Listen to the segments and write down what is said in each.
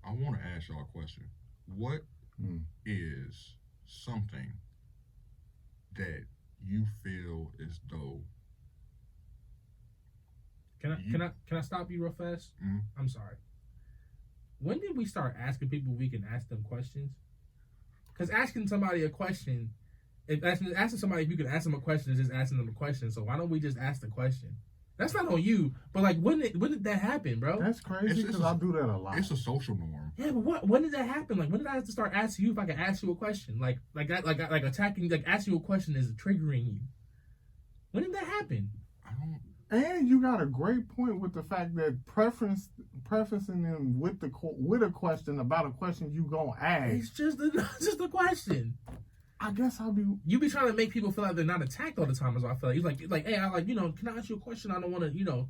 I want to ask y'all a question. What is something that you feel as though Can I stop you real fast? I'm sorry. When did we start asking people we can ask them questions? Because asking somebody a question, asking somebody if you can ask them a question is just asking them a question. So why don't we just ask the question? That's not on you, but like when did that happen, bro? That's crazy because I do that a lot. It's a social norm. Yeah, but when did that happen? Like when did I have to start asking you if I could ask you a question? Like attacking, like asking you a question is triggering you. When did that happen? I don't. And you got a great point with the fact that prefacing them with a question about a question you gonna ask. It's just a question. I guess You be trying to make people feel like they're not attacked all the time. Is what I feel like. He's like, hey, I like, can I ask you a question? I don't want to,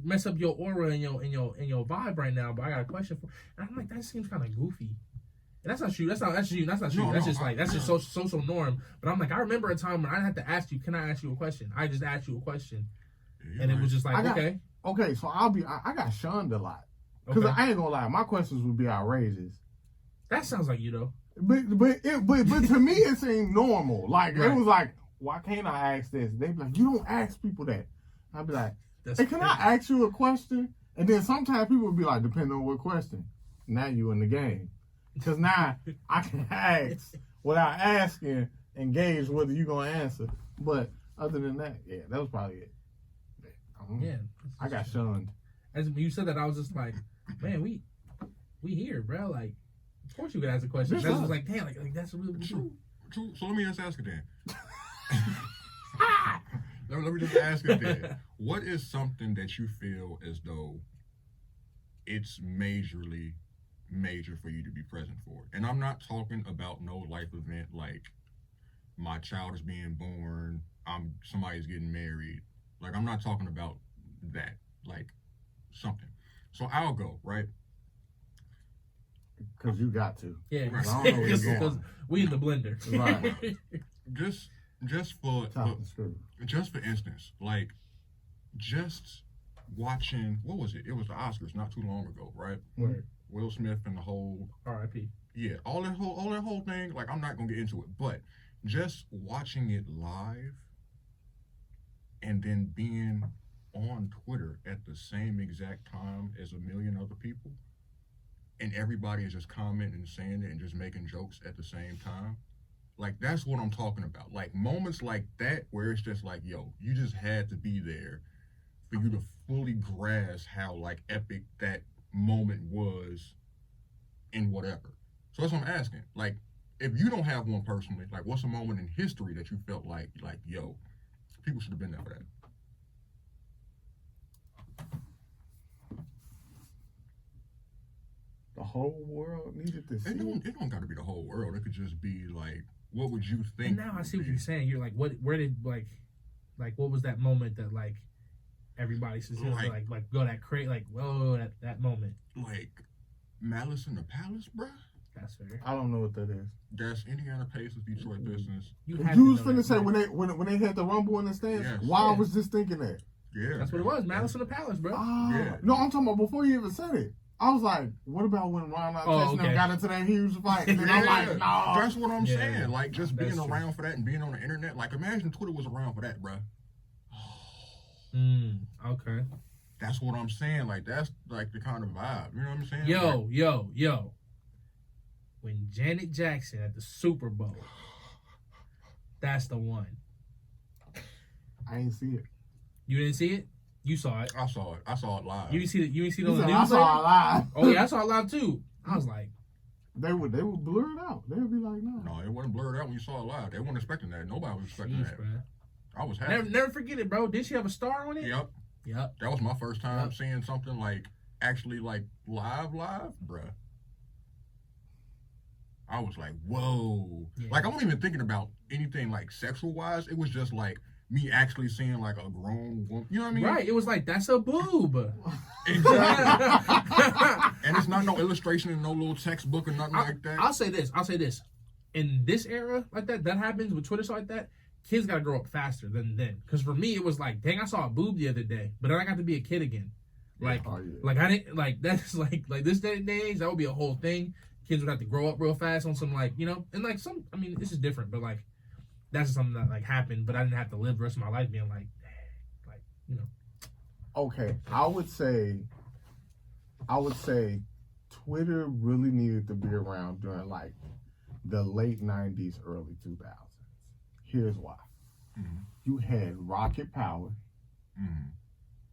mess up your aura and your vibe right now, but I got a question for. And I'm like, that seems kind of goofy. And that's not you. That's not you. That's not you. No, that's just social norm. But I'm like, I remember a time when I had to ask you, can I ask you a question? I just asked you a question, and it was just like, okay. Okay, so I got shunned a lot because I ain't gonna lie, my questions would be outrageous. That sounds like you though. But to me it seemed normal. Like right. It was like, why can't I ask this? They'd be like, you don't ask people that. I'd be like, hey, can I ask you a question? And then sometimes people would be like, depending on what question. Now you in the game. Because now I can ask without asking and gauge whether you're gonna answer. But other than that, yeah, that was probably it. Yeah. I got shunned. As you said that, I was just like, man, we here, bro. Like, of course you could ask a question. That's just like, damn, like that's really true. So let me just ask it then. let me just ask it then. What is something that you feel as though it's major for you to be present for? And I'm not talking about no life event like my child is being born, somebody's getting married. Like, I'm not talking about that. Like, something. So I'll go, right? Because you got to. Yeah. Right. I don't know where you're going. We in the blender. Right. just for instance, like, just watching, what was it? It was the Oscars not too long ago, right? Right. Will Smith and the whole R.I.P. Yeah, all that whole thing. Like, I'm not gonna get into it, but just watching it live and then being on Twitter at the same exact time as a million other people, and everybody is just commenting and saying it and just making jokes at the same time. Like, that's what I'm talking about. Like, moments like that where it's just like, yo, you just had to be there for you to fully grasp how, like, epic that moment was in whatever. So that's what I'm asking. Like, if you don't have one personally, like, what's a moment in history that you felt like, yo, people should have been there for that? The whole world needed to see. It don't got to be the whole world. It could just be like, what would you think? And now I see what you're saying. You're like, where did like what was that moment that like everybody should like go that crate, like, whoa, that moment. Like Malice in the Palace, bruh. That's fair. I don't know what that is. That's Indiana Pacers, Detroit Pistons. You was finna say when they had the rumble in the stands. Yes. Why I was just thinking that. Yeah, that's what it was. Malice in the Palace, bro. Yeah. No, I'm talking about before you even said it. I was like, what about when Ron Artest got into that huge fight? And then I'm like, no. That's what I'm saying. Like, just being around for that and being on the internet. Like, imagine Twitter was around for that, bro. Okay. That's what I'm saying. Like, that's like the kind of vibe. You know what I'm saying? Yo. When Janet Jackson at the Super Bowl, that's the one. I ain't see it. You didn't see it? You saw it. I saw it live. You didn't see it on the news? I saw it live. Oh yeah, I saw it live too. I was like, they would blur it out. They would be like, no. No, it wasn't blurred out when you saw it live. They weren't expecting that. Nobody was expecting that. Man. I was happy. Never forget it, bro. Did she have a star on it? Yep. That was my first time seeing something like actually like live, bruh. I was like, whoa. Yeah. Like, I wasn't even thinking about anything like sexual wise. It was just like me actually seeing like a grown woman. You know what I mean? Right. It was like, that's a boob. Exactly. And it's not no illustration and no little textbook or nothing like that. I'll say this. In this era like that happens with Twitter, so like that, kids got to grow up faster than then. Because for me, it was like, dang, I saw a boob the other day, but then I got to be a kid again. Like, like I didn't like that's like this day and age. That would be a whole thing. Kids would have to grow up real fast on some like and like some. I mean, this is different, but like that's just something that like happened. But I didn't have to live the rest of my life being like Okay, I would say Twitter really needed to be around during like the late 90s, early 2000s. Here's why. Mm-hmm. You had Rocket Power. Mm-hmm.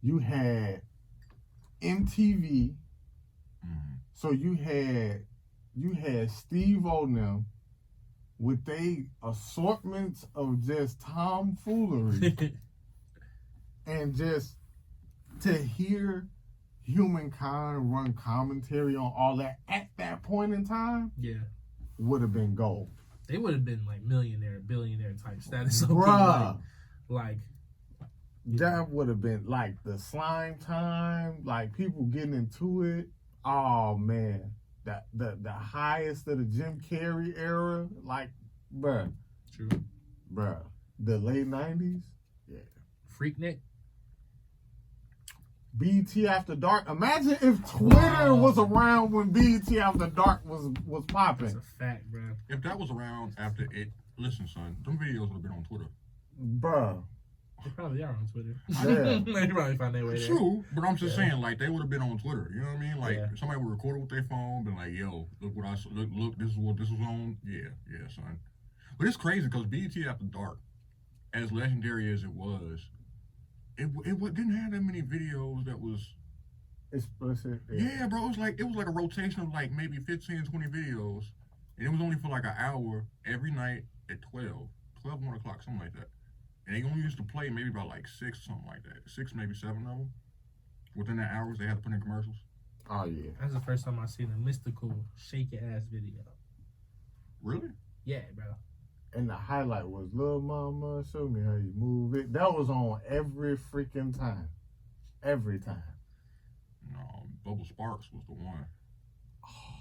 You had MTV. Mm-hmm. So you had Steve O with they assortments of just tomfoolery and just to hear humankind run commentary on all that at that point in time, would have been gold. They would have been like millionaire, billionaire type status. Bruh. Like that would have been like the slime time, like people getting into it. Oh man, the highest of the Jim Carrey era, like bruh. True. Bruh. The late 90s, Freaknik. BET After Dark. Imagine if Twitter was around when BET After Dark was popping. That's a fact, bro. If that was around after it, listen, son, them videos would have been on Twitter. Bruh. They probably are on Twitter. Yeah. They probably find their way there. True, but I'm just saying, like, they would have been on Twitter. You know what I mean? Like, Yeah. somebody would record it with their phone, been like, yo, look what look, this is what this was on. Yeah, son. But it's crazy because BET After Dark, as legendary as it was, it didn't have that many videos that was explicit. Yeah, bro. It was like a rotation of like maybe 15, 20 videos. And it was only for like an hour every night at 1 o'clock, something like that. And they only used to play maybe about like 6, something like that. 6, maybe 7 of them. Within that hours, they had to put in commercials. Oh, yeah. That's the first time I seen a mystical shake your ass video. Really? Yeah, bro. And the highlight was, "Little mama, show me how you move it." That was on every freaking time. Every time. No, Bubble Sparks was the one.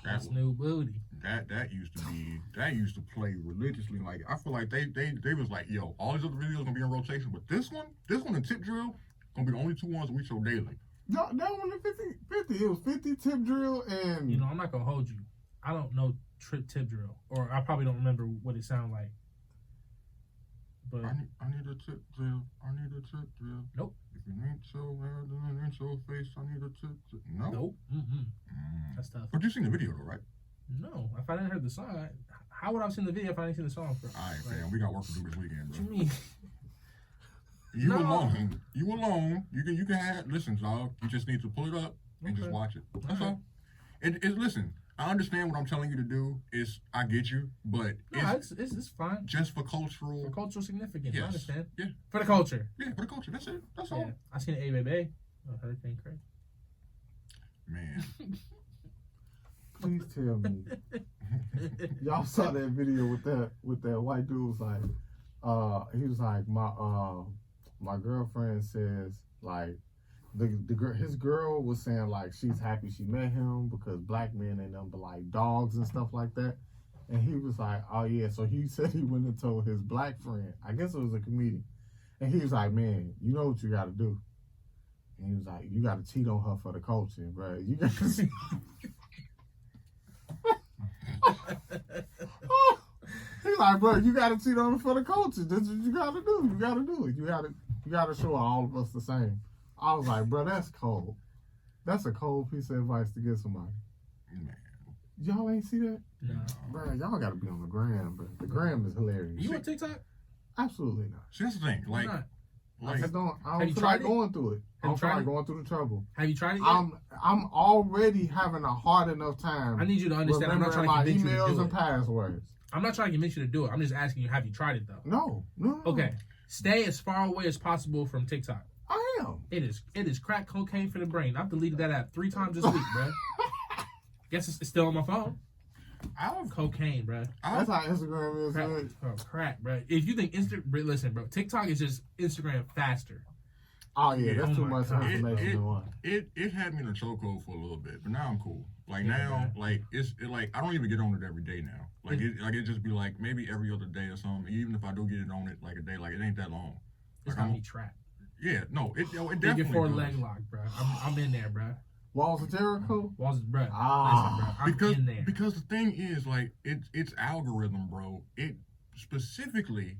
That's new booty. That used to play religiously. Like, I feel like they was like, yo, all these other videos gonna be in rotation, but this one and Tip Drill gonna be the only 2 ones we show daily. No, that one at 50. It was 50 Tip Drill and I'm not gonna hold you. I don't know Tip Drill, or I probably don't remember what it sounded like. But I need a tip drill. I need a tip drill. Nope. If you ain't so hard and ain't so face, I need a tip drill. No. Nope. That's tough. But you seen the video though, right? No. If I didn't hear the song, how would I have seen the video if I didn't see the song first? All right, fam. We got work to do this weekend, bro. What you mean? You alone. You alone. You can have. Listen, dog. You just need to pull it up and just watch it. That's all. And listen. I understand what I'm telling you to do. I get you, but it's fine. Just for cultural significance. Yes. I understand. Yeah. For the culture. Yeah, for the culture. That's it. That's all. I seen A Baby. Hurricane Craig. Man. Please tell me. Y'all saw that video with that white dude was like, he was like, my girlfriend says like, his girl was saying like she's happy she met him because black men ain't nothing but like dogs and stuff like that. And he was like, oh yeah. So he said he went and told his black friend, I guess it was a comedian. And he was like, man, you know what you gotta do. And he was like, you gotta cheat on her for the culture, bro. You gotta He's like, bro, you gotta cheat on her for the culture. That's what you gotta do. You gotta do it. You gotta show all of us the same. I was like, bro, that's cold. That's a cold piece of advice to give somebody. Man. Y'all ain't see that? No. Bro, y'all gotta be on the gram, bro. The gram is hilarious. You on TikTok? Absolutely not. See, that's the thing. Like, I don't feel like going through it. I don't feel like going through the trouble. Have you tried it yet? I'm already having a hard enough time. I need you to understand. I'm not trying to convince you to do it. My emails and passwords. I'm not trying to convince you to do it. I'm just asking you, have you tried it though? No. Okay. Stay as far away as possible from TikTok. I am. It is crack cocaine for the brain. I've deleted that app 3 times this week, bro. Guess it's still on my phone. Cocaine, bro. That's how Instagram is. Crack, bro. If you think listen, bro. TikTok is just Instagram faster. Oh yeah, that's too much information in one. It had me in a chokehold for a little bit, but now I'm cool. Like now, like it's like I don't even get on it every day now. Like it just be like maybe every other day or something. Even if I do get it on it like a day, like it ain't that long. It's like, got me trapped. Yeah, no, it definitely Get your four does. leg lock, bro. I'm in there, bro. Walls of Jericho? Walls, bro. Listen, bro. I'm because in there. because the thing is, like, it's algorithm, bro. It specifically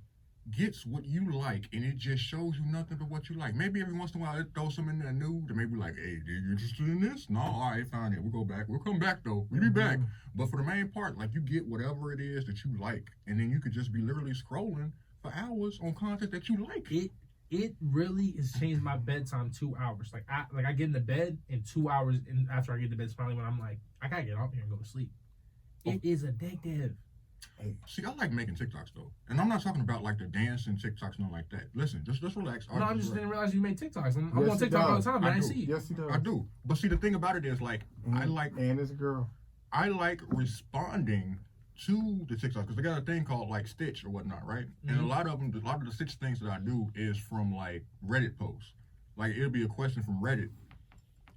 gets what you like, and it just shows you nothing but what you like. Maybe every once in a while it throws something in there new to maybe like, hey, are you interested in this? No, all right, fine. We'll go back. We'll come back though. We'll be back. But for the main part, like, you get whatever it is that you like, and then you could just be literally scrolling for hours on content that you like. It really has changed my bedtime 2 hours. Like I get into bed in 2 hours, and after I get to bed, it's finally when I'm like, I gotta get off here and go to sleep. It is addictive. See, I like making TikToks though, and I'm not talking about like the dancing TikToks, nothing like that. Listen, just relax. No, I just didn't realize you made TikToks. I'm on TikTok all the time, but I didn't see you. Yes, he does. I do. But see, the thing about it is, like, I like, and it's a girl. I like responding to the TikToks because they got a thing called like Stitch or whatnot, right? And a lot of the Stitch things that I do is from like Reddit posts. Like, it'll be a question from Reddit,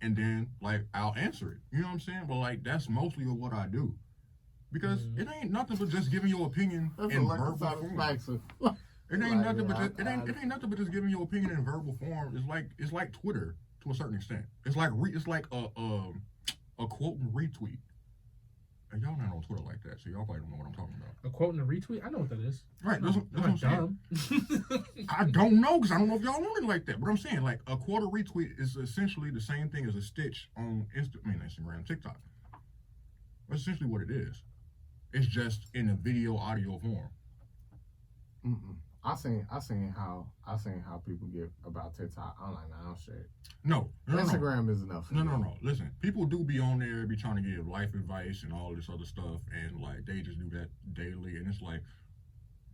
and then like I'll answer it. You know what I'm saying? But like, that's mostly what I do. Because it ain't nothing but just giving your opinion in verbal form. It ain't nothing but just giving your opinion in verbal form. It's like Twitter to a certain extent. It's like a quote and retweet. And y'all not on Twitter like that, so y'all probably don't know what I'm talking about. A quote and a retweet? I know what that is. Right, that's what I'm saying. I don't know, because I don't know if y'all want it like that. But I'm saying, like, a quote or retweet is essentially the same thing as a stitch on Instagram, TikTok. That's essentially what it is. It's just in a video, audio form. I seen how people get about TikTok. I'm like, nah, I don't share it. No. Instagram is enough. No. Listen, people do be on there, be trying to give life advice and all this other stuff, and like they just do that daily, and it's like,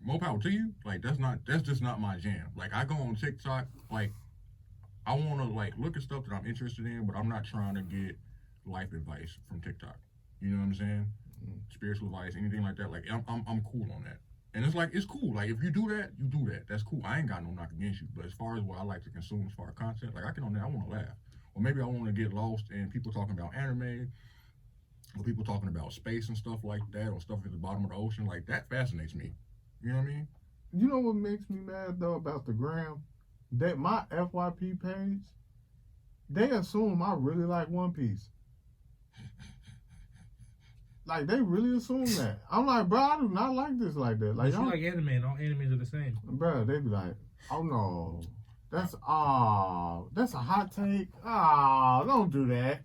more power to you. Like, that's just not my jam. Like, I go on TikTok, like, I want to like look at stuff that I'm interested in, but I'm not trying to get life advice from TikTok. You know what I'm saying? Spiritual advice, anything like that. Like, I'm cool on that. And it's like, it's cool. Like, if you do that, you do that. That's cool. I ain't got no knock against you. But as far as what I like to consume as far as content, like, I get on there, I want to laugh. Or maybe I want to get lost in people talking about anime, or people talking about space and stuff like that, or stuff at the bottom of the ocean. Like, that fascinates me. You know what I mean? You know what makes me mad, though, about the gram? That my FYP page, they assume I really like One Piece. Like, they really assume that. I'm like, bro, I do not like this like that. Like, you like anime, and all animes are the same. Bro, they be like, oh no, that's a hot take. Oh, don't do that.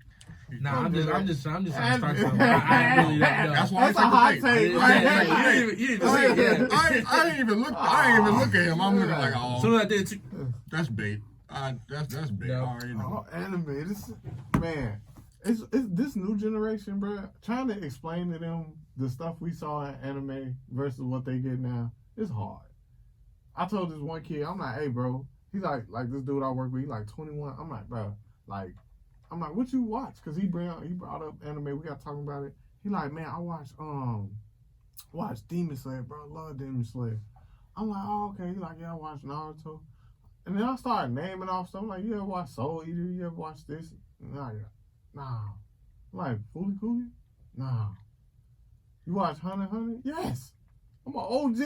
Nah, I'm just trying to start something. I really don't know. That's why that's a hot take. You didn't say it yet. I ain't even look at him. I'm looking like, oh, So I did too. That's bait. That's bait. No. I already know. Anime, man. It's this new generation, bro. Trying to explain to them the stuff we saw in anime versus what they get now, it's hard. I told this one kid, I'm like, hey, bro. He's like this dude I work with. He's like 21. I'm like, bro, what you watch? Cause he brought up anime. We got talking about it. He like, man, I watch Demon Slayer, bro. I love Demon Slayer. I'm like, oh, okay. He's like, yeah, I watch Naruto. And then I started naming off stuff. I'm like, you ever watch Soul Eater? You ever watch this? And I go, nah. I'm like, Fooly Cooly? Nah. You watch Hunter x Hunter? Yes. I'm an OG.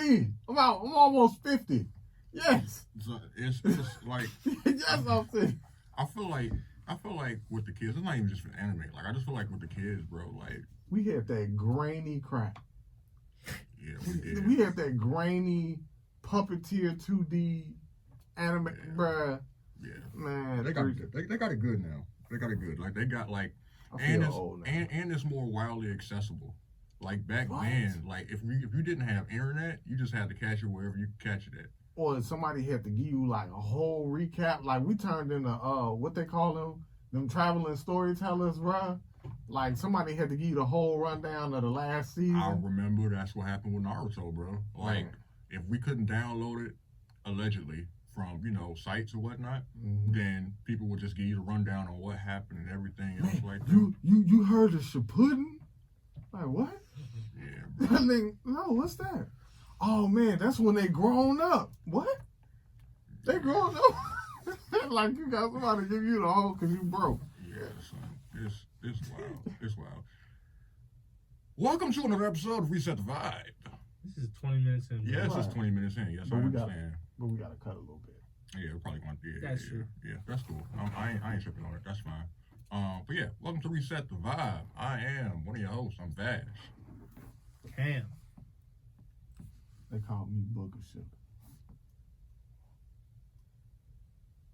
I'm almost 50. Yes. So it's like, yes, I'm saying. I feel like with the kids, it's not even just for anime. Like, I just feel like with the kids, bro, like, we had that grainy crap. Yeah, we did. We had that grainy puppeteer 2D anime, bruh. Yeah, man. They got it good. They got it good now. They got it good. Like, they got like, and it's more widely accessible. Like, back then, like, if you didn't have internet, you just had to catch it wherever you could catch it at. Or somebody had to give you like a whole recap. Like, we turned into what they call them traveling storytellers, bruh. Like, somebody had to give you the whole rundown of the last season. I remember that's what happened with Naruto, bro. Like, if we couldn't download it, allegedly, from, sites or whatnot, then people would just give you the rundown on what happened and everything else like that. You heard of Shippuden? Like, what? Yeah, bro. I mean, no, what's that? Oh, man, that's when they grown up. What? They grown up? Like, you got somebody to give you the whole because you broke. Yeah, son. It's wild. It's wild. Welcome to another episode of Reset the Vibe. This is 20 minutes in. Yes, it's 20 minutes in. Yes, I understand. But we got to cut a little bit. Yeah, we're probably going to. Yeah, That's true. Yeah, that's cool. I ain't tripping on it. That's fine. But yeah, welcome to Reset the Vibe. I am one of your hosts. I'm Vash. Cam. They call me Booker Sugar.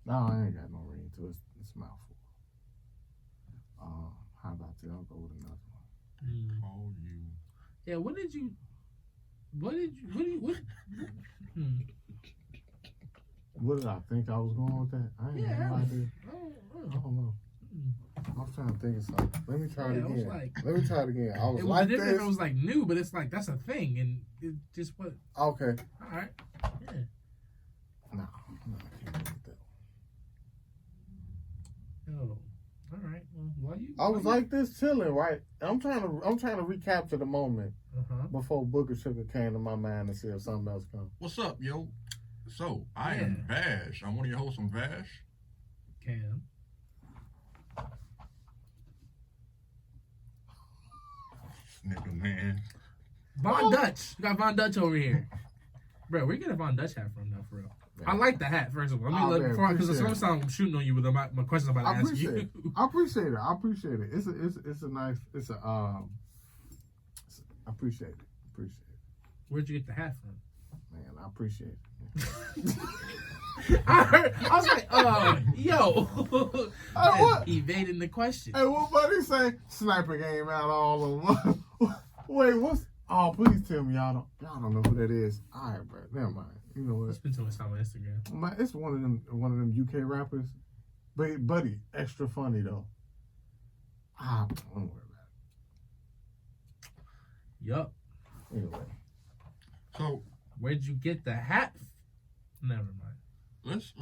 No, I ain't got no ring to it. It's mouthful. How about that? I'll go with another one. Call you. Yeah, what did you? What did I think I was going with that? I ain't no idea. I don't know. I was trying to think of something. Let me try it again. Let me try it again. I was like this. It was like new, but it's like that's a thing, and it just what? Okay. All right. Yeah. No, I can't do that. Oh, all right. Well, I was like this chilling, right? I'm trying to recapture the moment before Booker Sugar came to my mind and see if something else comes. What's up, yo? So I am Vash. I'm one of your hosts. I'm Vash. Cam. Nigga, man. Von Dutch. You got Von Dutch over here. Bro, where you get a Von Dutch hat from now, for real? Man. I like the hat, first of all. Let me look before, because the first time I'm shooting on you with my questions I'm about to ask you. I appreciate it. It's a nice, I appreciate it. Where'd you get the hat from? Man, I appreciate it. I was like, yo. What? Evading the question. Hey, what buddy say? Sniper game out all of them. Wait, what's? Oh, please tell me y'all don't know who that is. All right, bro. Never mind. You know what? It's been so much time on Instagram. It's one of them UK rappers. But buddy, extra funny though. Don't worry about it. Yup. Anyway. So where'd you get the hat? Never mind. Let's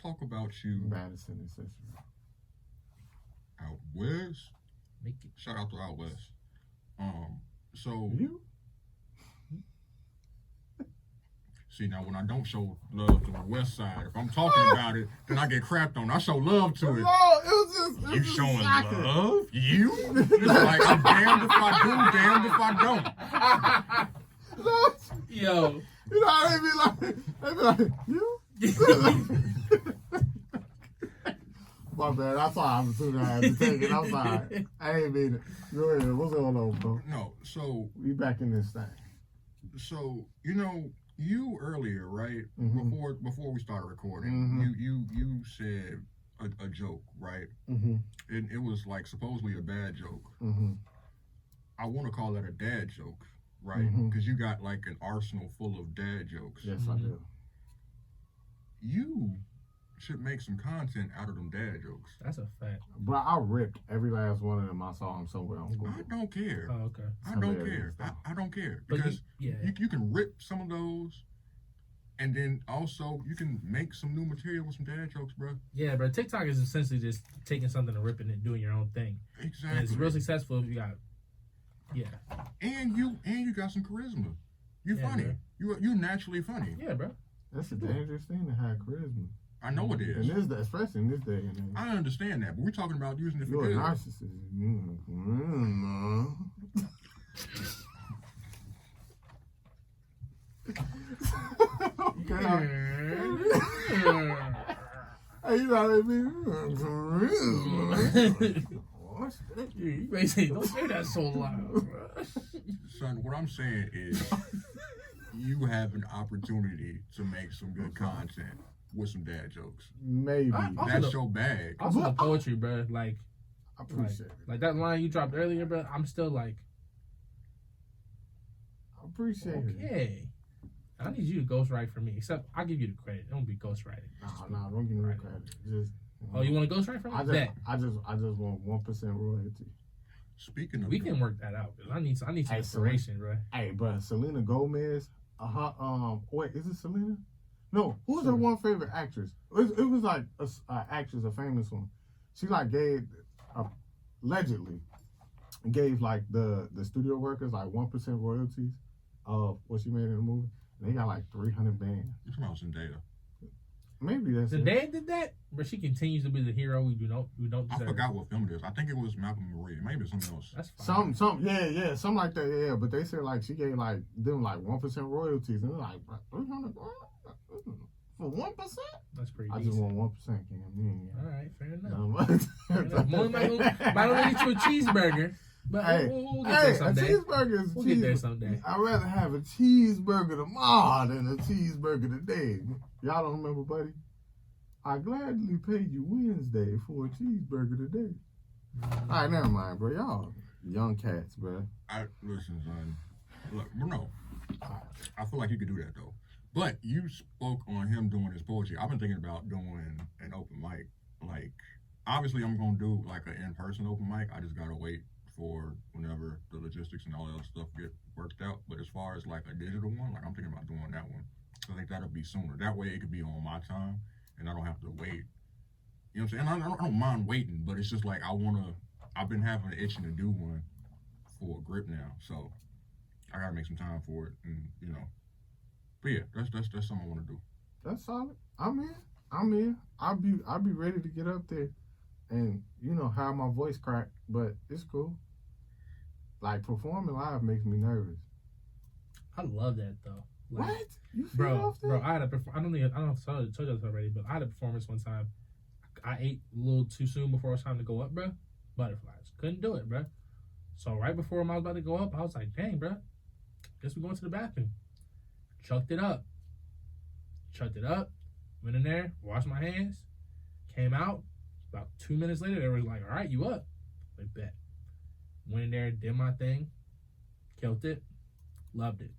talk about you. Madison and Central. Out west. Make it. Shout out to Out West. So you. See, now when I don't show love to the West Side, if I'm talking about it, then I get crapped on. I show love to it. No, it was just. You showing love? You? It's like I'm damned if I do, damned if I don't. No. Yo. You know, they be like, you? My bad. I saw an opportunity I had to take it. I'm sorry. I ain't mean it. Go ahead. What's going on, bro? No, so we back in this thing. So, you earlier, right? Mm-hmm. Before we started recording, you said a joke, right? Mm-hmm. And it was like supposedly a bad joke. Mm-hmm. I want to call that a dad joke, right? Because you got like an arsenal full of dad jokes. Yes, I do. You should make some content out of them dad jokes. That's a fact. Bro, I ripped every last one of them. I saw them somewhere on Google. I don't care. Oh, okay. I don't care. I don't care. Because you can rip some of those, and then also you can make some new material with some dad jokes, bro. Yeah, bro. TikTok is essentially just taking something and ripping it, doing your own thing. Exactly. And it's real successful if you got, And you got some charisma. You funny. Bro. You naturally funny. Yeah, bro. That's a dangerous thing to have charisma. I know it is. And especially in this day and age. I understand that, but we're talking about using it for good. You're a narcissist. Hey, you know what I mean? You may say, don't say that so loud, bro. Son, what I'm saying is you have an opportunity to make some good content with some dad jokes. Maybe. That's your bag. Also the poetry, bro. Like, I appreciate it. Like that line you dropped earlier, bro. I'm still like, I appreciate it. Okay. I need you to ghostwrite for me. Except I'll give you the credit. Don't be ghostwriting. No, don't give me the credit. Just. Oh, you want to ghostwrite for me? I just want 1% royalty. Speaking of, we can work that out. I need some inspiration, bro. Hey, bro, Selena Gomez. Wait, is it Selena? No, who's her one favorite actress? It was like a actress, a famous one. She like gave, allegedly, gave like the studio workers like 1% royalties of what she made in the movie. And they got like 300 bands. It's about Zendaya. Maybe that's Zendaya did that, but she continues to be the hero we don't deserve. I forgot what film it is. I think it was Malcolm and Maria. Maybe it's something else. That's fine. Something like that. Yeah, but they said like she gave like them like 1% royalties, and they're like 300. For 1%? That's pretty I decent. just want 1%, Cam. All right, fair enough. No, might only eat you a cheeseburger, but we'll get there someday. A cheeseburger is we'll get there someday. I'd rather have a cheeseburger tomorrow than a cheeseburger today. Y'all don't remember, buddy? I gladly pay you Wednesday for a cheeseburger today. All right, never mind, bro. Y'all young cats, bro. Listen, son. Look, no. I feel like you could do that, though. But you spoke on him doing his poetry. I've been thinking about doing an open mic. Like, obviously, I'm going to do, like, an in-person open mic. I just got to wait for whenever the logistics and all that other stuff get worked out. But as far as, like, a digital one, like, I'm thinking about doing that one. I think that'll be sooner. That way, it could be on my time, and I don't have to wait. You know what I'm saying? And I don't mind waiting, but it's just like I've been having an itching to do one for a grip now. So I got to make some time for it, and, you know. But yeah, that's something I want to do. That's solid. I'm in. I'll be ready to get up there and, you know, have my voice crack, but it's cool. Like, performing live makes me nervous. I love that though. Like, what? You feel bro, off that? I had I don't know if I told you this already, but I had a performance one time. I ate a little too soon before it was time to go up, bro. Butterflies. Couldn't do it, bro. So right before I was about to go up, I was like, dang, bro. Guess we're going to the bathroom. Chucked it up. Went in there, washed my hands, came out. About 2 minutes later, they were like, all right, you up. Like, bet. Went in there, did my thing, killed it, loved it.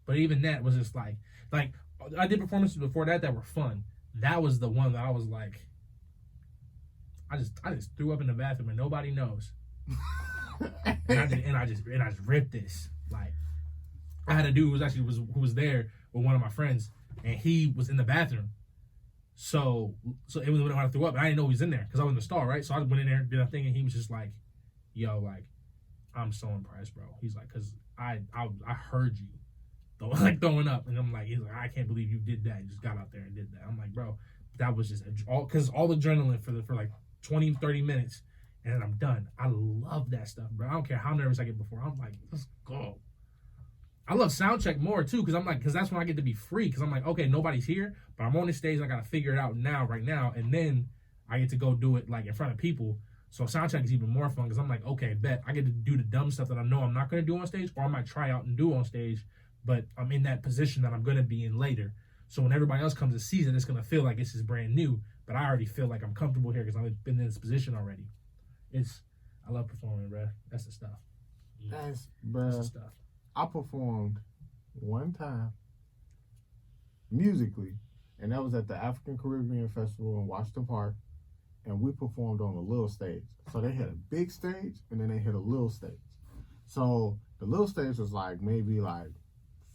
But even that was just like I did performances before that were fun. That was the one that I was like, I just threw up in the bathroom and nobody knows. and I just ripped this. Like, I had a dude who was there with one of my friends, and he was in the bathroom. So it was when I threw up, and I didn't know he was in there because I was in the stall, right? So I went in there, did a thing, and he was just like, "Yo, like, I'm so impressed, bro." He's like, "Cause I heard you, throwing up," and I'm like, he's like, "I can't believe you did that. You just got out there and did that." I'm like, "Bro, that was just all the adrenaline for like 20, 30 minutes, and then I'm done." I love that stuff, bro. I don't care how nervous I get before. I'm like, let's go. I love sound check more too, because that's when I get to be free. Because I'm like, okay, nobody's here, but I'm on the stage. I gotta figure it out right now, and then I get to go do it like in front of people. So sound check is even more fun because I'm like, okay, bet I get to do the dumb stuff that I know I'm not gonna do on stage, or I might try out and do on stage, but I'm in that position that I'm gonna be in later. So when everybody else comes and sees it, it's gonna feel like this is brand new. But I already feel like I'm comfortable here because I've been in this position already. I love performing, bro. That's the stuff. That's the stuff. I performed one time musically, and that was at the African Caribbean Festival in Washington Park, and we performed on a little stage. So they had a big stage, and then they had a little stage. So the little stage was like maybe like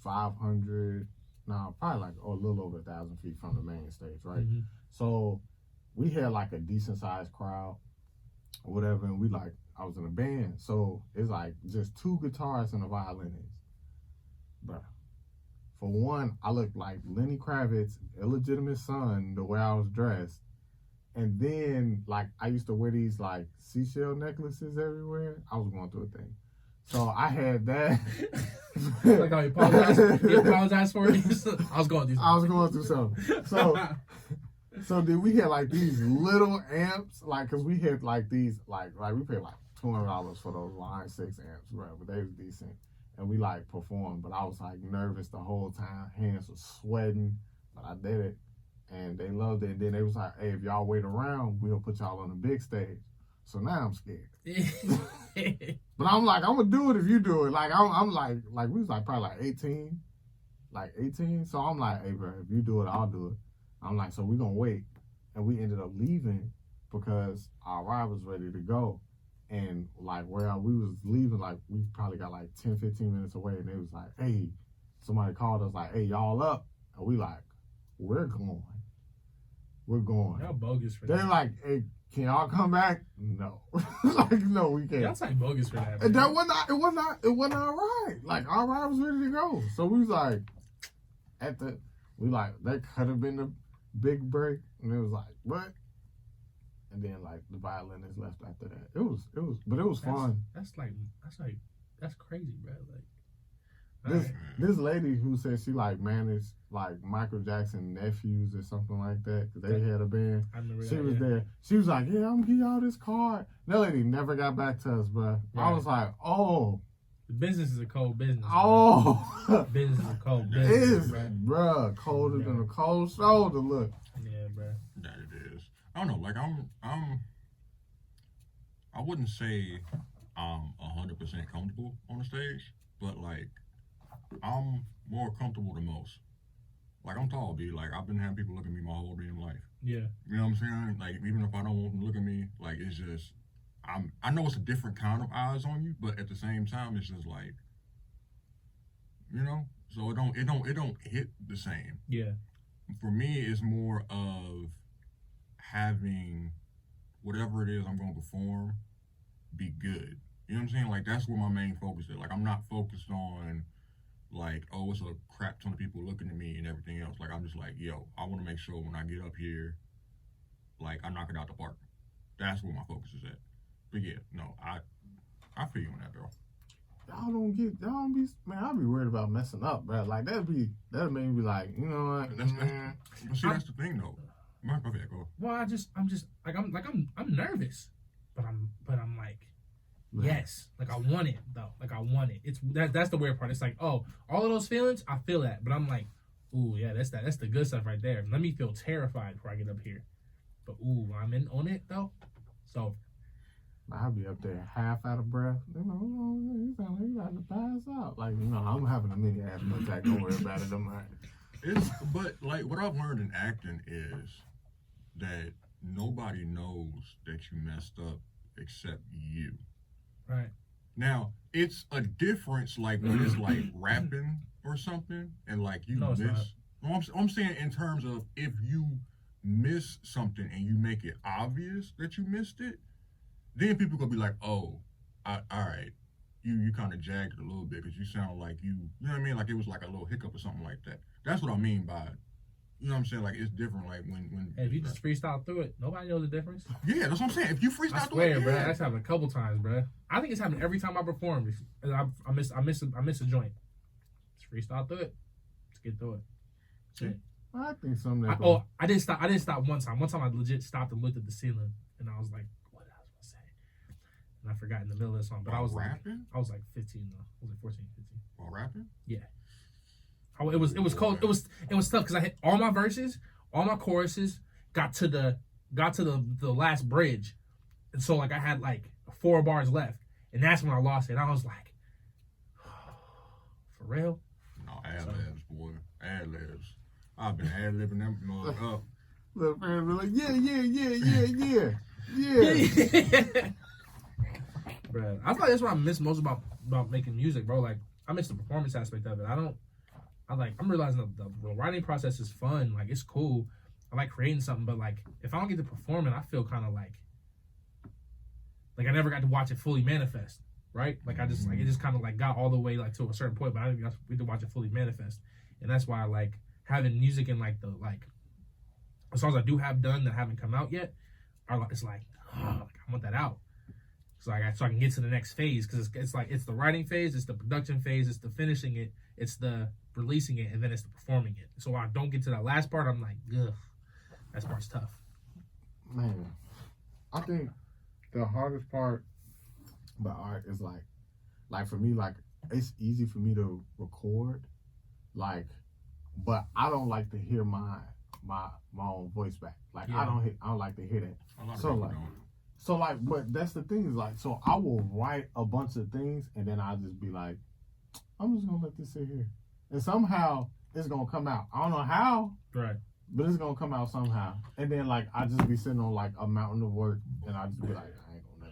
500, probably like a little over 1,000 feet from the main stage, right? Mm-hmm. So we had like a decent sized crowd or whatever, and I was in a band, so it's like just 2 guitarists and a violinist. But for one, I looked like Lenny Kravitz's illegitimate son the way I was dressed. And then, like, I used to wear these, like, seashell necklaces everywhere. I was going through a thing. So I had that. Like how you apologized for it? I was going through something. So then we had, like, these little amps, like, because we had, like, these, like we paid, like, $200 for those Line 6 amps, right? But they was decent. And we, like, performed. But I was, like, nervous the whole time. Hands were sweating. But I did it. And they loved it. And then they was like, hey, if y'all wait around, we'll put y'all on the big stage. So now I'm scared. But I'm like, I'm going to do it if you do it. Like, I'm like, we was, like, probably, like, 18. Like, 18. So I'm like, hey, bro, if you do it, I'll do it. I'm like, so we're going to wait. And we ended up leaving because our ride was ready to go. And, like, where we was leaving, like, we probably got, like, 10, 15 minutes away. And they was like, hey, somebody called us, like, hey, y'all up? And we like, we're going. Y'all bogus for that. They're like, hey, can y'all come back? No. Like, no, we can't. Y'all like bogus for that. And that it wasn't our ride. Like, our ride was ready to go. So we was like, that could have been the big break. And it was like, what? And then, like, the violinist left after that. It was fun. That's crazy, bro. Like, This lady who said she like managed like Michael Jackson nephews or something like that because they had a band. She was there. She was like, "Yeah, I'm gonna give y'all this card." That lady never got back to us, bro. Right. I was like, "Oh, the business is a cold business." Oh, business is a cold business. It's bro colder than a cold shoulder. Look. Yeah, bro. That it is. I don't know. Like I wouldn't say I'm 100% comfortable on the stage, but like I'm more comfortable than most. Like I'm tall, B. Like I've been having people look at me my whole damn life. Yeah. You know what I'm saying? Like even if I don't want them to look at me, like it's just I know it's a different kind of eyes on you, but at the same time it's just like, you know, so it don't hit the same. Yeah. For me, it's more of having whatever it is I'm gonna perform be good. You know what I'm saying? Like that's where my main focus is. Like I'm not focused on like, oh, it's a crap ton of people looking at me and everything else. Like I'm just like, yo, I want to make sure when I get up here, like I knock it out the park. That's where my focus is at. But yeah, no, I feel you on that, bro. Y'all don't be, man, I'll be worried about messing up, bro. Like that'd make me be like, you know what? But see, that's the thing though. Okay, go. Well, I'm just I'm nervous, but I'm like, yes, like I want it though, like I want it. It's that's the weird part. It's like, oh, all of those feelings, I feel that, but I'm like, ooh, yeah, that's the good stuff right there. Let me feel terrified before I get up here, but ooh, I'm in on it though, so. I'll be up there half out of breath. You know, you sound like you got to pass out. Like, you know, I'm having a mini asthma attack. Don't worry about it. I'm all right. But like what I've learned in acting is that nobody knows that you messed up except you. Right. Now, it's a difference like when it's like rapping or something and like you miss. I'm saying in terms of if you miss something and you make it obvious that you missed it, then people gonna be like, oh, all right, you kind of jagged it a little bit because you sound like you know what I mean? Like it was like a little hiccup or something like that. That's what I mean by, you know what I'm saying? Like it's different. Like when if you just freestyle through it, nobody knows the difference. Yeah, that's what I'm saying. If you freestyle through it, bro, that's happened a couple times, bro. I think it's happened every time I perform. I miss a joint. Just freestyle through it. Let's get through it. That's it. I think something. I didn't stop one time. One time I legit stopped and looked at the ceiling, and I was like, and I forgot in the middle of the song, but I was rapping? I was like 15 though. I was like 14, 15. While rapping? Yeah. It was cold. It was tough because I hit all my verses, all my choruses, got to the last bridge, and so like I had like 4 bars left, and that's when I lost it. And I was like, for real? No, ad-libs, boy, ad-libs. I've been ad-libbing them mother up. Look, man, be like, yeah. Bro, I feel like that's what I miss most about making music, bro. Like I miss the performance aspect of it. I'm realizing the writing process is fun. Like it's cool. I like creating something, but like if I don't get to perform it, I feel kind of like I never got to watch it fully manifest, right? Like I just like it just kind of like got all the way like to a certain point, but I didn't get to watch it fully manifest, and that's why I like having music in like the songs I do have done that haven't come out yet are like it's like, I want that out. So I can get to the next phase because it's the writing phase, it's the production phase, it's the finishing it, it's the releasing it, and then it's the performing it. So when I don't get to that last part, I'm like, ugh, that part's tough. Man, I think the hardest part about art is like for me, like it's easy for me to record, like, but I don't like to hear my own voice back. Like I don't like to hear that. So but that's the thing is like, so I will write a bunch of things and then I'll just be like, I'm just gonna let this sit here, and somehow it's gonna come out. I don't know how, right? But it's gonna come out somehow. And then like I just be sitting on like a mountain of work, and I just be like, I ain't gonna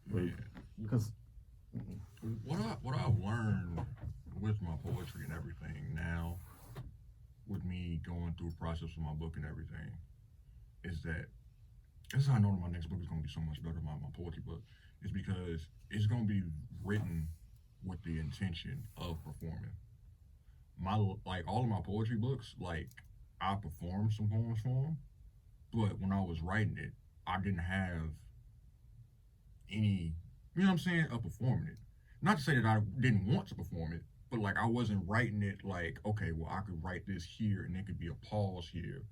never, because what I've learned with my poetry and everything now, with me going through a process of my book and everything, is that. This is how I know that my next book is going to be so much better than my poetry book. Is because it's going to be written with the intention of performing. All of my poetry books, like I performed some poems for them, but when I was writing it, I didn't have any, you know what I'm saying, of performing it. Not to say that I didn't want to perform it, but like I wasn't writing it like, okay, well I could write this here and there could be a pause here.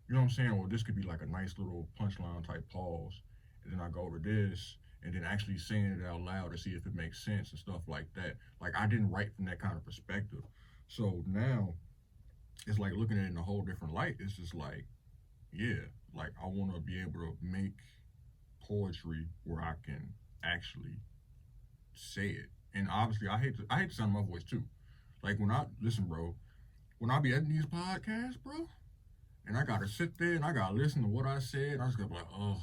You know what I'm saying? Or this could be like a nice little punchline type pause, and then I go to this, and then actually saying it out loud to see if it makes sense and stuff like that. Like I didn't write from that kind of perspective. So now it's like looking at it in a whole different light. It's just like, yeah, like I want to be able to make poetry where I can actually say it. And obviously, I hate the sound of my voice too. Like when I listen, bro, when I be editing these podcasts, bro, and I gotta sit there and I gotta listen to what I said, and I just gotta be like, oh,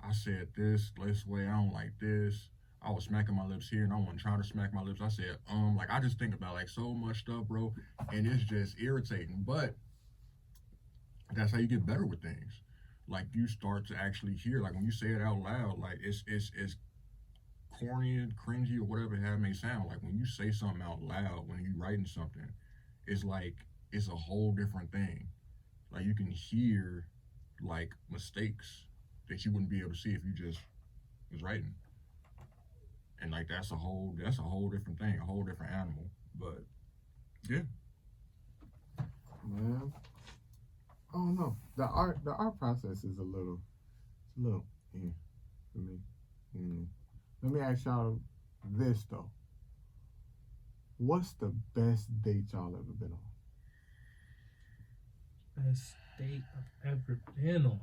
I said this way. I don't like this. I was smacking my lips here, and I wasn't trying to smack my lips. I said, like I just think about like so much stuff, bro, and it's just irritating. But that's how you get better with things. Like you start to actually hear, like when you say it out loud, like it's corny and cringy or whatever it may sound. Like when you say something out loud, when you're writing something, it's like it's a whole different thing. Like you can hear like mistakes that you wouldn't be able to see if you just was writing. And like that's a whole different thing, a whole different animal. But yeah. Man. I don't know. The art process is a little for me. Let me ask y'all this though. What's the best date y'all ever been on? Best date I've ever been on.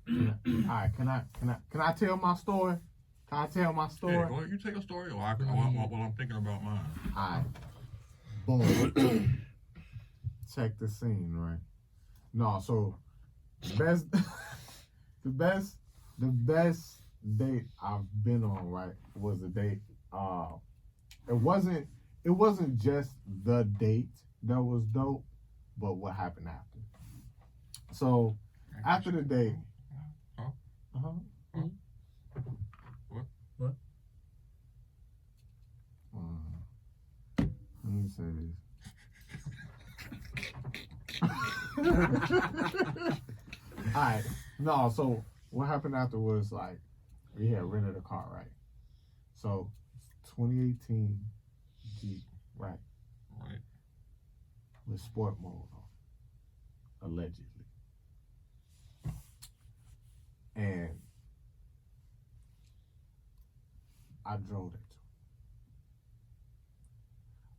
All right, can I tell my story? Can I tell my story? Yeah, go ahead. You take a story, or while I'm thinking about mine. All right, boom. Check the scene, right? No, so the best date I've been on, right, was a date. It wasn't just the date that was dope, but what happened after. So after the date. What? Let me say this. Alright. No, so what happened after was like we had rented a car, right? So 2018 Jeep, right? Right. With sport mode on. Allegedly. And I drove it.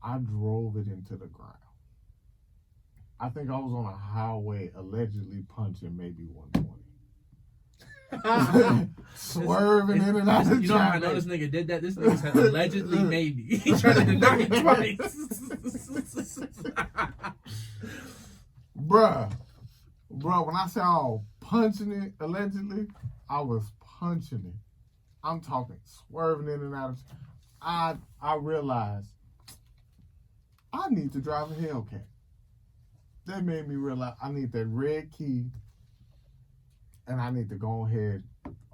I drove it into the ground. I think I was on a highway allegedly punching maybe 120. Swerving in and out of traffic. You know how I know this nigga did that? This nigga said allegedly maybe. He tried to deny it twice. Bruh, when I say I was punching it allegedly, I was punching it. I'm talking swerving in and out of. I realized I need to drive a Hellcat. That made me realize I need that red key, and I need to go ahead,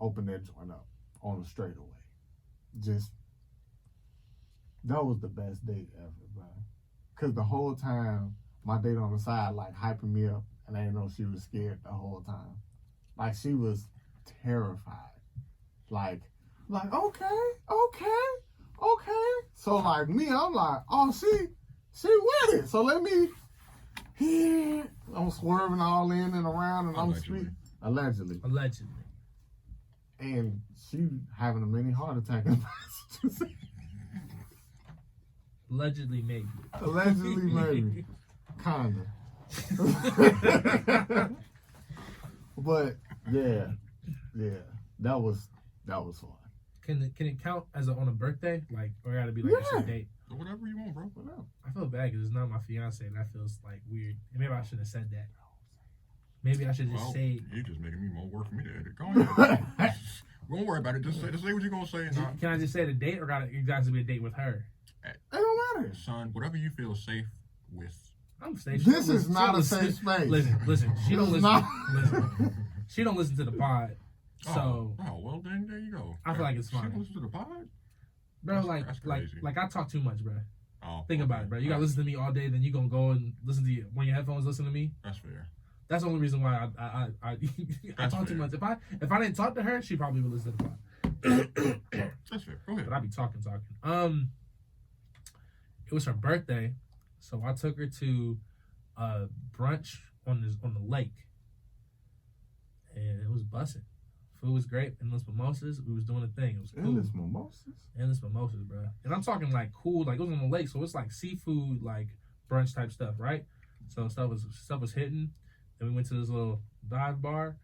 open that joint up on the straightaway. Just that was the best date ever, bro. Cause the whole time my date on the side like hyping me up, and I didn't know she was scared the whole time. Like she was terrified. Like okay. So like me, I'm like, oh she with it. So let me. I'm swerving all in and around, and I'm speaking allegedly. And she having a mini heart attack. Allegedly maybe. Kinda. But yeah, that was fun. Can it count as on a birthday? Like, or gotta be like a date? Whatever you want, bro. Whatever. I feel bad because it's not my fiance, and that feels like weird. Maybe I should have said that. Maybe I should just say. You're just making me more work for me to edit. Go ahead. Don't worry about it. Just say what you're gonna say. Can I just say the date, or it got to be a date with her? It don't matter, son. Whatever you feel safe with. I'm safe. This is not a safe space. Listen. She don't listen. She don't listen to the pod. So. Oh well, then there you go. I feel like it's fine. She don't listen to the pod. Bro, like I talk too much, bro. Oh, Think about it, bro. You gotta listen to me all day, then you gonna go and listen to when your headphones listen to me. That's fair. That's the only reason why I talk too much. If I didn't talk to her, she probably would listen to the pod. That's fair. Go ahead. But I be talking. it was her birthday, so I took her to brunch on the lake, and it was busting. Food was great. Endless mimosas. We was doing a thing. It was cool. Endless mimosas? Endless mimosas, bro. And I'm talking like cool, like it was on the lake, so it's like seafood, like brunch type stuff, right? So stuff was hitting. Then we went to this little dive bar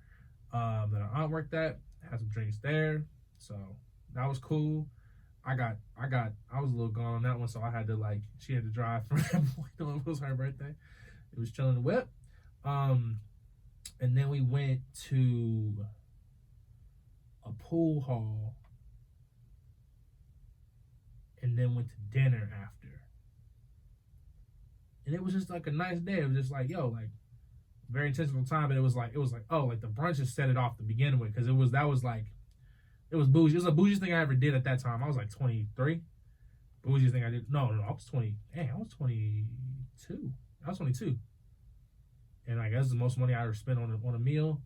that our aunt worked at. Had some drinks there, so that was cool. I was a little gone on that one, so I had to she had to drive from that point. It was her birthday. It was chilling the whip. And then we went to a pool hall, and then went to dinner after. And it was just like a nice day. It was just like, very intentional time. But it was like, the brunch just set it off to begin with, because it was bougie. It was the bougiest thing I ever did at that time. I was like 23. Bougiest thing I did. No, I was 20. Dang, I was 22. I was 22. And I guess the most money I ever spent on a meal,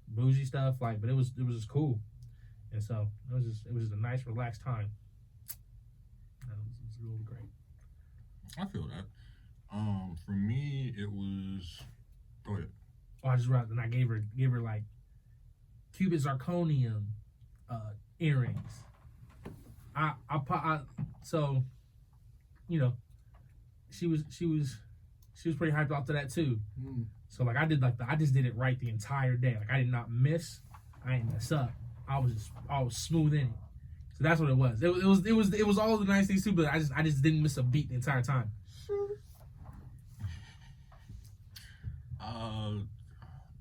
bougie stuff. But it was just cool. And so it was just a nice, relaxed time. It was really great. I feel that. For me, it was. Go ahead. Oh, I just read, and I gave her like cubic zirconium earrings. So, she was pretty hyped off to that too. So I just did it right the entire day. I did not miss. I didn't mess up. I was smooth in it. So that's what it was. It was all the nice things too, but I just didn't miss a beat the entire time.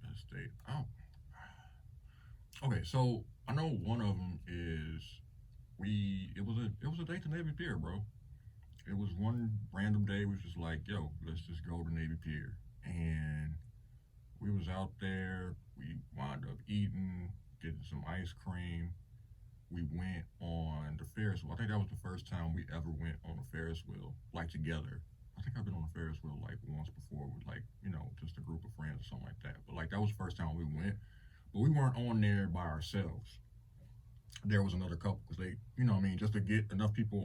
Best date. Oh. Okay, so I know one of them is it was a date to Navy Pier, bro. It was one random day. We was just like, yo, let's just go to Navy Pier, and we was out there. We wound up eating, getting some ice cream. We went on the Ferris wheel. I think that was the first time we ever went on a Ferris wheel, together. I think I've been on a Ferris wheel once before with just a group of friends or something like that. But that was the first time we went. But we weren't on there by ourselves. There was another couple, because they, just to get enough people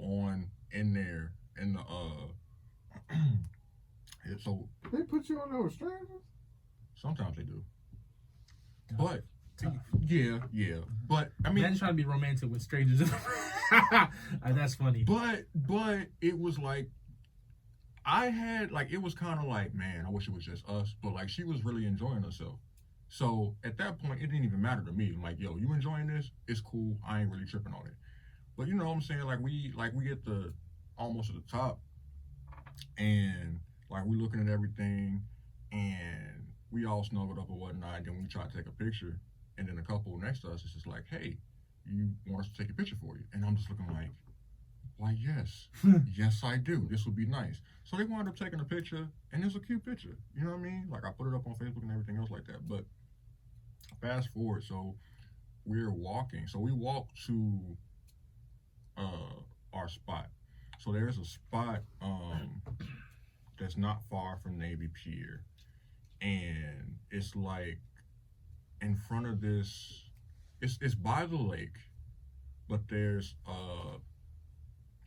in there in the so they put you on there with strangers? Sometimes they do. But yeah. But I mean, man trying to be romantic with strangers. That's funny. But it was I had it was kind of man, I wish it was just us. But she was really enjoying herself. So at that point, it didn't even matter to me. I'm like, yo, you enjoying this? It's cool. I ain't really tripping on it. But you know what I'm saying? We get almost at the top, and we looking at everything, and we all snuggled up or whatnot. And then we try to take a picture, and then a couple next to us is just like, hey, you want us to take a picture for you? And I'm just looking like, why, yes. Yes, I do. This would be nice. So they wound up taking a picture, and it was a cute picture. You know what I mean? I put it up on Facebook and everything else like that. But fast forward, so we're walking. So we walk to our spot. So there's a spot that's not far from Navy Pier. And it's in front of this, it's by the lake, but there's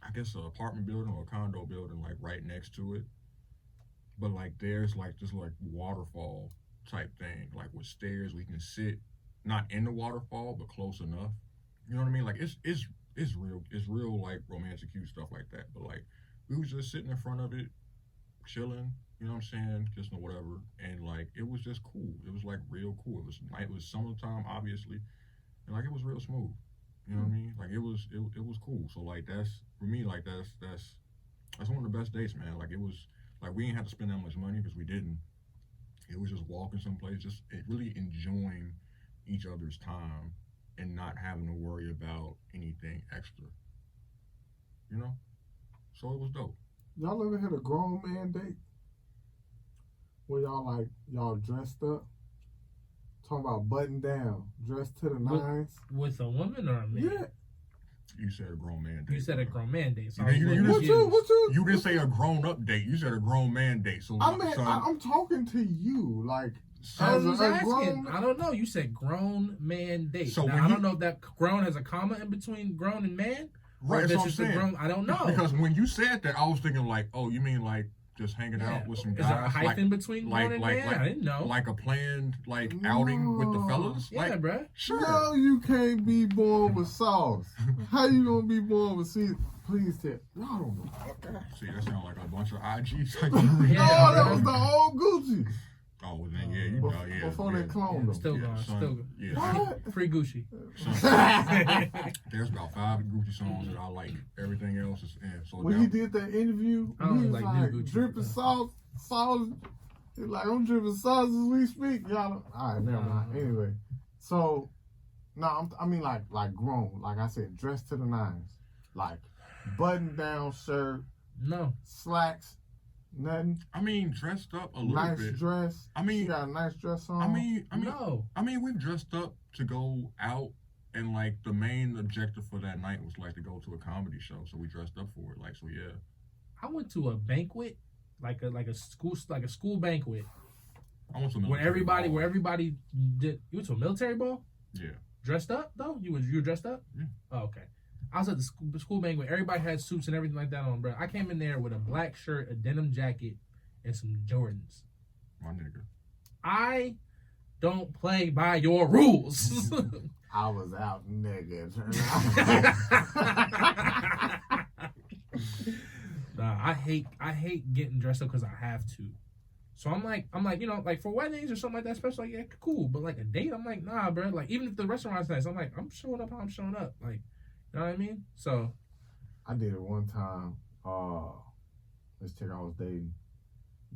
I guess an apartment building or a condo building right next to it. But there's this waterfall type thing, with stairs we can sit, not in the waterfall, but close enough. You know what I mean? It's real romantic, cute stuff like that. But we was just sitting in front of it, chilling, you know what I'm saying? Just whatever. And it was just cool. It was real cool. It was summertime, obviously. And it was real smooth. You know what I mean? It was cool. So that's for me. That's one of the best dates, man. It was we didn't have to spend that much money, because we didn't. It was just walking someplace, just really enjoying each other's time and not having to worry about anything extra. So it was dope. Y'all ever had a grown man date where y'all dressed up? Talking about button down, dressed to the nines. With a woman or a man? Yeah. You said a grown man date. You said a grown man date. So you didn't say a grown up date. You said a grown man date. So I'm talking to you I was asking. I don't know. You said grown man date. So now, I don't know if that grown has a comma in between grown and man, Right, that's what I'm saying. I don't know. Because when you said that, I was thinking like, oh, you mean like just hanging out with some guys? Is there a hyphen between grown and man? I didn't know. Like a planned outing with the fellas? Yeah, bruh. Sure. No, you can't be born with sauce. How you gonna be born with season? Please tell. Y'all don't know. See, that sounds like a bunch of IG type. No, that was the old Gucci. Oh, well, then yeah, you know, yeah. Before they cloned them. Still gone. Still gone. Yeah. What? Free Gucci. There's about 5 Gucci songs that I like. Everything else is so. When he did that interview, I don't he was like like new Gucci. dripping sauce. He's like, I'm dripping sauce as we speak. Y'all don't. All right, never mind. Anyway, so no, I mean like grown. Like I said, dressed to the nines. Like button down shirt. No. Slacks. Nothing. I mean, dressed up a little nice bit. Nice dress. I mean, she got a nice dress on. I mean, no. I mean, we've dressed up to go out, and like the main objective for that night was like to go to a comedy show, so we dressed up for it. Like, so yeah. I went to a banquet, like a school banquet. I went to a military ball. Where everybody did. You went to a military ball? Yeah. Dressed up though? You were dressed up? Yeah. Oh, okay. I was at the school banquet. Everybody had suits and everything like that on, bro. I came in there with a black shirt, a denim jacket, and some Jordans. My nigga. I don't play by your rules. I was out, nigga. Nah, I hate getting dressed up because I have to. So I'm like, you know, like for weddings or something like that, especially, like, yeah, cool. But like a date, I'm like, nah, bro. Like even if the restaurant's nice, I'm like, I'm showing up how I'm showing up. Like, you know what I mean? So I did it one time. This chick I was dating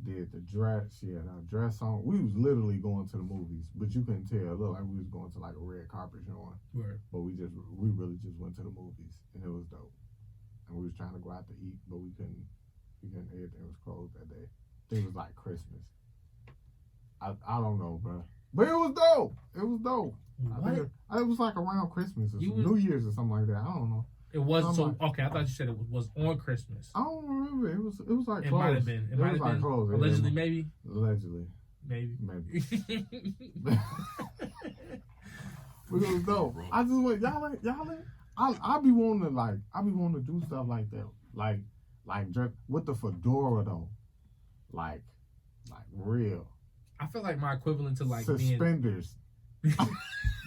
did the dress. She had our dress on. We was literally going to the movies, but you couldn't tell. It looked like we was going to like a red carpet showing. Word. But we really just went to the movies, and it was dope. And we was trying to go out to eat, but we couldn't. Everything was closed that day. It was like Christmas. I don't know, bro. But it was dope. It was dope. It was like around Christmas or New Year's or something like that. I don't know. It was okay. I thought you said it was on Christmas. I don't remember. It was like close. It might have been. It might have been. Close. Allegedly, maybe. Allegedly. Maybe. But it was dope. I just went. Y'all. I be wanting to do stuff like that. Like dress with the fedora though. Like real. I feel like my equivalent to like suspenders.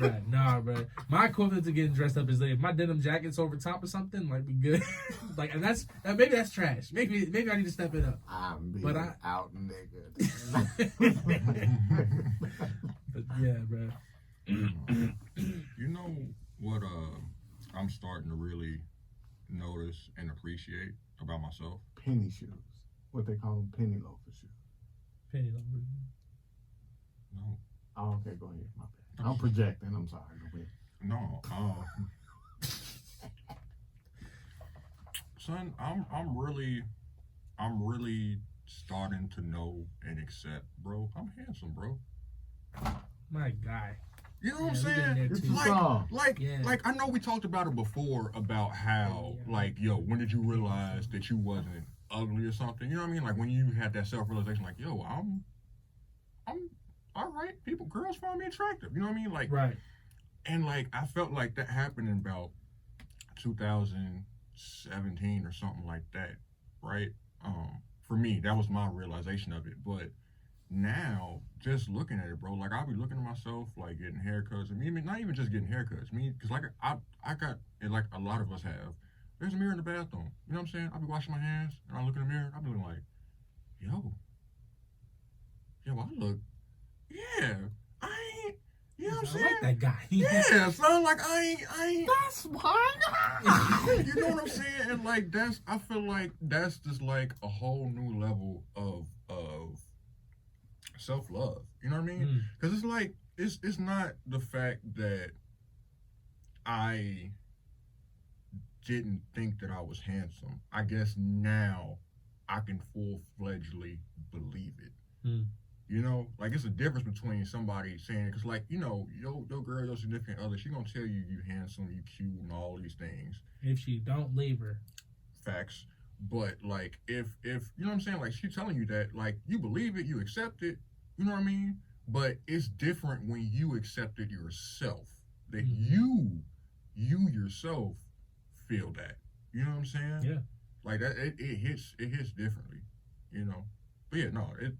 Bruh, nah, bruh. My equivalent to getting dressed up is like if my denim jacket's over top of something, like be good. Like, and maybe that's trash. Maybe I need to step it up. I'm being out, nigga. But yeah, bruh. You know what? I'm starting to really notice and appreciate about myself. Penny shoes. What they call them, penny loafer shoes. Penny loafer. No. Oh, okay. Go ahead. My bad. I'm projecting. I'm sorry. Go ahead. No. Son, I'm really starting to know and accept, bro. I'm handsome, bro. My guy. You know what I'm saying? Like I know we talked about it before about how like, yo, when did you realize that you wasn't ugly or something? You know what I mean? Like when you had that self-realization, like, yo, I'm all right. Girls find me attractive. You know what I mean? Like, right. And like I felt like that happened in about 2017 or something like that, right? For me, that was my realization of it. But now, just looking at it, bro, like I'll be looking at myself, like getting haircuts, and even not even just getting haircuts. Because like I got, and like a lot of us have. There's a mirror in the bathroom. You know what I'm saying? I'll be washing my hands, and I look in the mirror. I'll be looking like, yo, I look, yeah, I ain't. You know what I'm saying? I like that guy. Yeah, son, like I ain't. That's my guy. You know what I'm saying? And like I feel like that's just like a whole new level of self-love. You know what I mean? Because it's like it's not the fact that I didn't think that I was handsome. I guess now I can full-fledgedly believe it. You know, like it's a difference between somebody saying, because like, you know, your girl, your significant other, she gonna tell you handsome, you cute, and all these things. If she don't, leave her. Facts. But like if you know what I'm saying, like she telling you that, like you believe it, you accept it, you know what I mean? But it's different when you accept it yourself. That you yourself feel that. You know what I'm saying? Yeah. Like that, it hits differently. You know. But yeah, no, I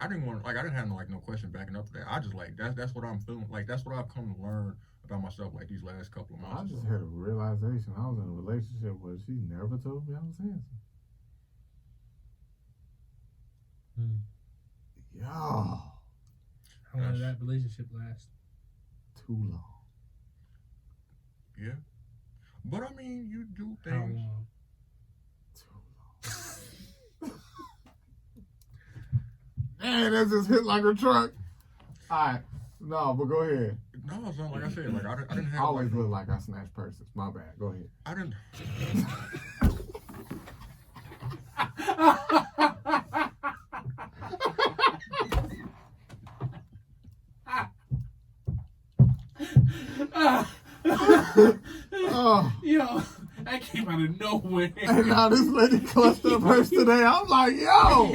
didn't want like I didn't have no question backing up to that. I just like that's what I'm feeling like. That's what I've come to learn about myself like these last couple of months. I just had a realization. I was in a relationship where she never told me I was handsome. Yo. How long did that relationship last? Too long. Yeah. But I mean, you do things. How long? Too long. Man, that just hit like a truck. All right. No, but go ahead. No, son, like I said, like I didn't have. I always look like I snatch purses. My bad. Go ahead. I didn't. Oh. Yo, that came out of nowhere. And now this lady clutched up hers today. I'm like, yo,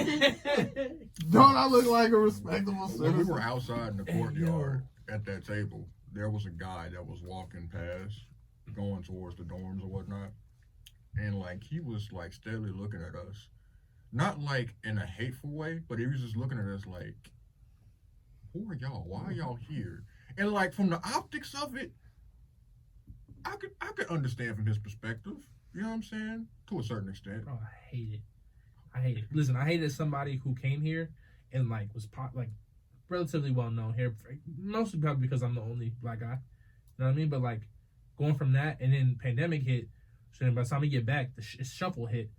don't I look like a respectable citizen? When we were outside in the courtyard at that table, there was a guy that was walking past, going towards the dorms or whatnot, and like he was like steadily looking at us, not like in a hateful way, but he was just looking at us like, who are y'all? Why are y'all here? And like from the optics of it, I could understand from his perspective. You know what I'm saying? To a certain extent. Bro, I hate it. Listen, I hated somebody who came here and like was relatively well known here, mostly probably because I'm the only black guy. You know what I mean? But like going from that and then pandemic hit, so then by the time we get back, the shuffle hit.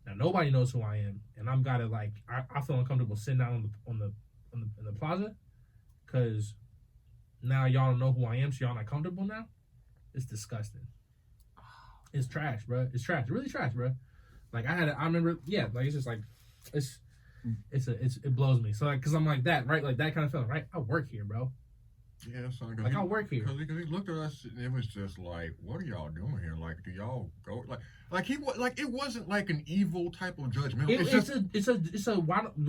Now nobody knows who I am, and I'm gotta like I feel uncomfortable sitting down in the plaza, because now y'all don't know who I am, so y'all not comfortable now. It's disgusting. It's trash, bro. It's trash. Really trash, bro. Like I remember, yeah. Like it's just like, it blows me. So like, cause I'm like that, right? Like that kind of feeling, right? I work here, bro. Yeah, son. Like I work here. Because he looked at us and it was just like, what are y'all doing here? Like, do y'all go like he was like it wasn't like an evil type of judgment. It's a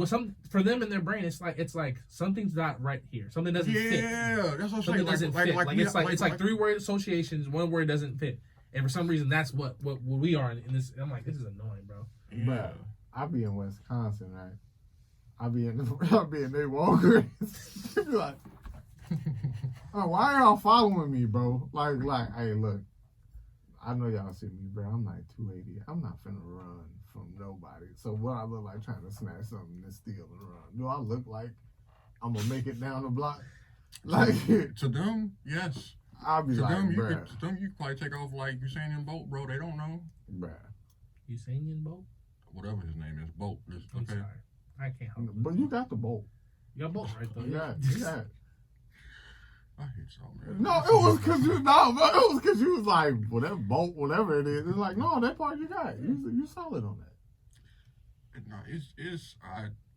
some for them in their brain. It's like something's not right here. Something doesn't fit. Yeah, that's what I'm saying. Something doesn't fit. It's like three word associations. One word doesn't fit, and for some reason that's what we are in this. I'm like, this is annoying, bro. Yeah. But I be in Wisconsin, right? I be in their Walgreens. They be like, oh, why are y'all following me, bro? Like, hey, look, I know y'all see me, bro. I'm like 280. I'm not finna run from nobody. So what I look like trying to snatch something and steal and run? Do I look like I'm gonna make it down the block? Like to them, yes. I'll be to like, them, bruh. to them, you could probably take off like Usain Bolt, bro. They don't know. Bruh. Usain Bolt? Whatever his name is, Bolt. I'm sorry. I can't help it. But you got the Bolt. You got Bolt right though. Yeah. I hate y'all, man. No, it was because you was like, whatever Bolt, whatever it is. It's like, no, that part you got. You solid on that. No,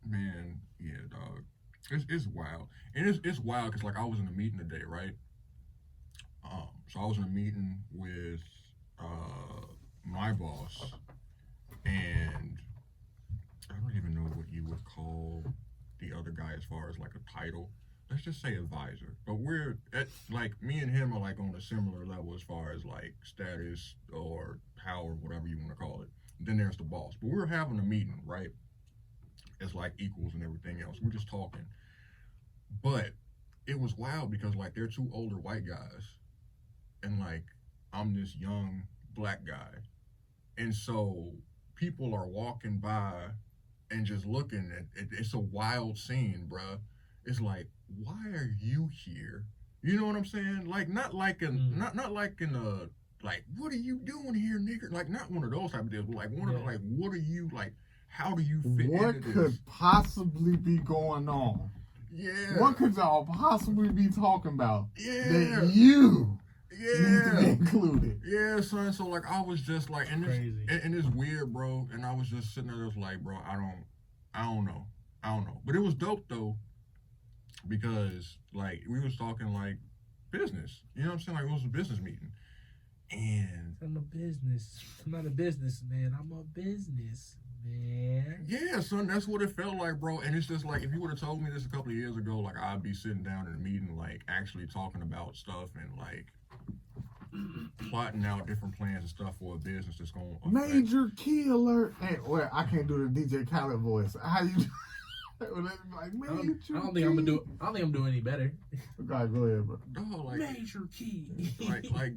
man, yeah, dog. It's wild. And it's wild because like I was in a meeting today, right? So I was in a meeting with my boss, and I don't even know what you would call the other guy as far as like a title. Let's just say advisor. But we're at like me and him are like on a similar level as far as like status or power, whatever you want to call it. Then there's the boss. But we're having a meeting, right? As like equals and everything else. We're just talking. But it was wild because like they're two older white guys. And like I'm this young black guy. And so people are walking by and just looking at it's a wild scene, bruh. It's like, why are you here? You know what I'm saying? Like not like in not like in a like, what are you doing here, nigga? Like not one of those type of deals, but like one of the like, what are you like? How do you fit what into could this? Possibly be going on? Yeah. What could y'all possibly be talking about? Yeah. That you need to be included. Yeah, son. So like I was just like, and Crazy. It's weird, bro. And I was just sitting there, just like, bro, I don't know. But it was dope though, because like we was talking like business. You know what I'm saying? Like it was a business meeting. And I'm not a businessman. I'm a businessman. Yeah, son, that's what it felt like, bro. And it's just like if you would have told me this a couple of years ago, like I'd be sitting down in a meeting, like actually talking about stuff and like plotting out different plans and stuff for a business that's going to major key alert. Hey, well, I can't do the DJ Khaled voice. How you do? Like, I don't think I'm doing any better. God, go ahead, bro. No, like, major key.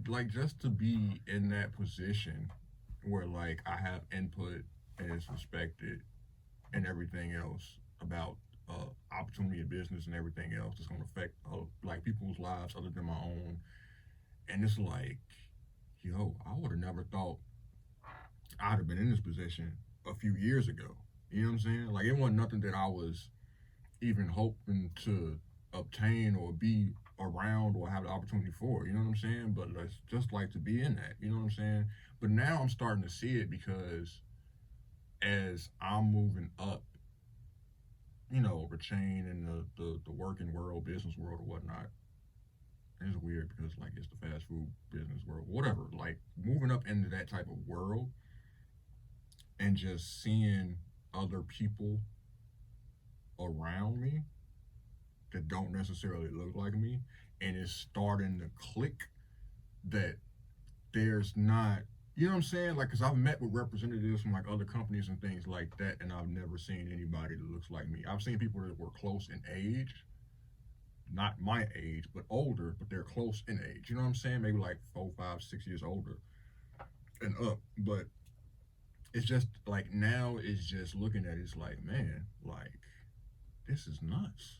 like just to be in that position where like I have input and it's respected and everything else about opportunity in business and everything else that's going to affect like people's lives other than my own. And it's like, yo, I would have never thought I'd have been in this position a few years ago. You know what I'm saying? Like, it wasn't nothing that I was even hoping to obtain or be around or have the opportunity for. You know what I'm saying? But it's just like to be in that. You know what I'm saying? But now I'm starting to see it because as I'm moving up, you know, over chain in the working world, business world, or whatnot. And it's weird because like it's the fast food business world, whatever. Like moving up into that type of world and just seeing other people around me that don't necessarily look like me, and it's starting to click that there's not, you know what I'm saying? Like, because I've met with representatives from like other companies and things like that, and I've never seen anybody that looks like me. I've seen people that were close in age, not my age, but older, but they're close in age. You know what I'm saying? Maybe like 4, 5, 6 years older and up. But it's just like now it's just looking at it, it's like, man, like this is nuts.